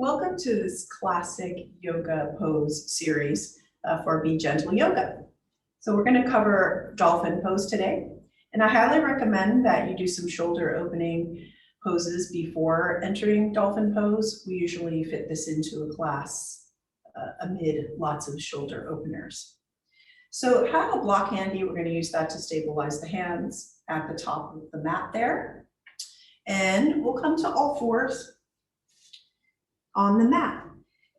Welcome to this classic yoga pose series for Be Gentle Yoga. So we're going to cover Dolphin pose today, and I highly recommend that you do some shoulder opening poses before entering Dolphin pose. We usually fit this into a class amid lots of shoulder openers. So have a block handy. We're going to use that to stabilize the hands at the top of the mat there. And we'll come to all fours on the mat.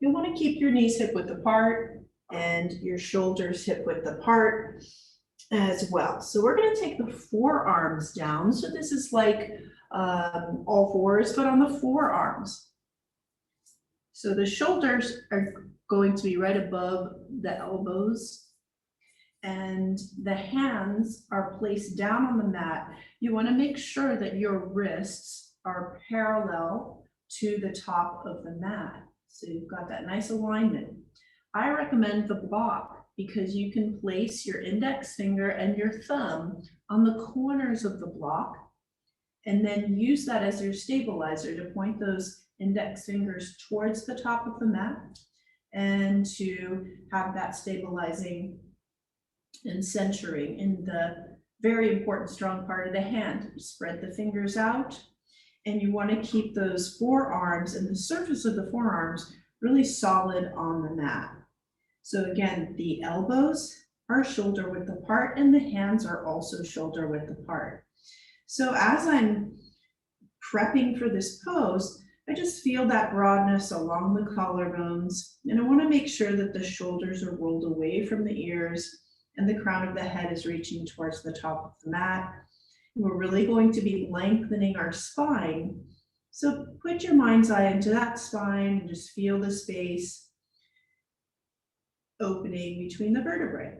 You'll want to keep your knees hip width apart and your shoulders hip width apart as well. So we're going to take the forearms down. So this is like all fours, but on the forearms. So the shoulders are going to be right above the elbows, and the hands are placed down on the mat. You want to make sure that your wrists are parallel to the top of the mat. So you've got that nice alignment. I recommend the block because you can place your index finger and your thumb on the corners of the block and then use that as your stabilizer to point those index fingers towards the top of the mat and to have that stabilizing and centering in the very important strong part of the hand. Spread the fingers out. And you want to keep those forearms and the surface of the forearms really solid on the mat. So again, the elbows are shoulder width apart and the hands are also shoulder width apart. So as I'm prepping for this pose, I just feel that broadness along the collarbones, and I want to make sure that the shoulders are rolled away from the ears and the crown of the head is reaching towards the top of the mat. We're really going to be lengthening our spine. So put your mind's eye into that spine and just feel the space opening between the vertebrae.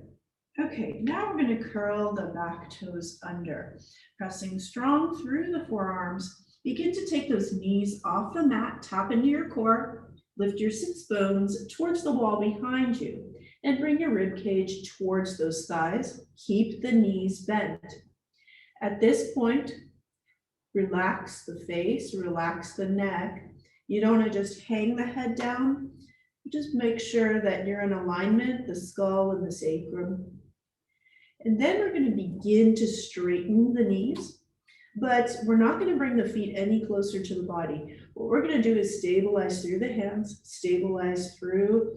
Okay, now we're going to curl the back toes under, pressing strong through the forearms. Begin to take those knees off the mat, tap into your core, lift your sits bones towards the wall behind you, and bring your rib cage towards those thighs. Keep the knees bent. At this point, relax the face, relax the neck. You don't want to just hang the head down. Just make sure that you're in alignment, the skull and the sacrum. And then we're going to begin to straighten the knees, but we're not going to bring the feet any closer to the body. What we're going to do is stabilize through the hands, stabilize through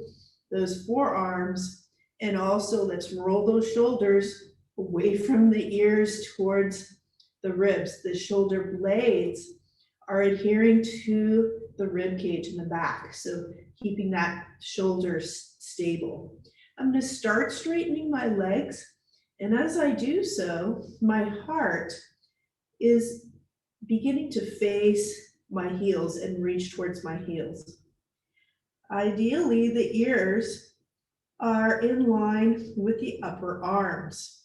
those forearms, and also let's roll those shoulders away from the ears towards the ribs. The shoulder blades are adhering to the rib cage in the back, so keeping that shoulder stable. I'm going to start straightening my legs, and as I do so, my heart is beginning to face my heels and reach towards my heels. Ideally, the ears are in line with the upper arms.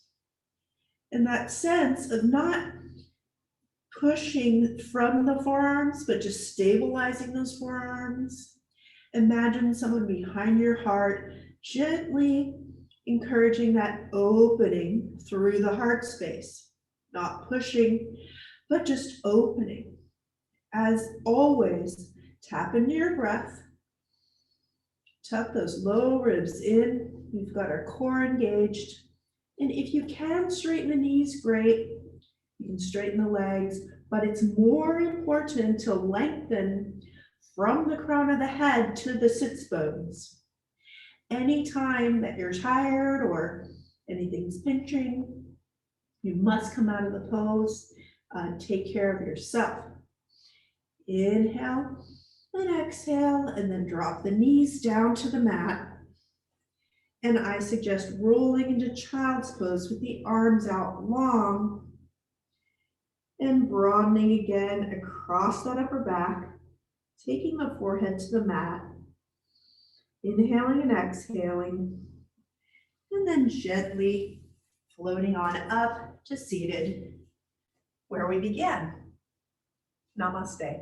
And that sense of not pushing from the forearms, but just stabilizing those forearms. Imagine someone behind your heart gently encouraging that opening through the heart space, not pushing, but just opening. As always, tap into your breath, tuck those low ribs in. We've got our core engaged. And if you can straighten the knees, great. You can straighten the legs, but it's more important to lengthen from the crown of the head to the sits bones. Anytime that you're tired or anything's pinching, you must come out of the pose, take care of yourself. Inhale and exhale, and then drop the knees down to the mat. And I suggest rolling into child's pose with the arms out long and broadening again across that upper back, taking the forehead to the mat, inhaling and exhaling, and then gently floating on up to seated where we began. Namaste.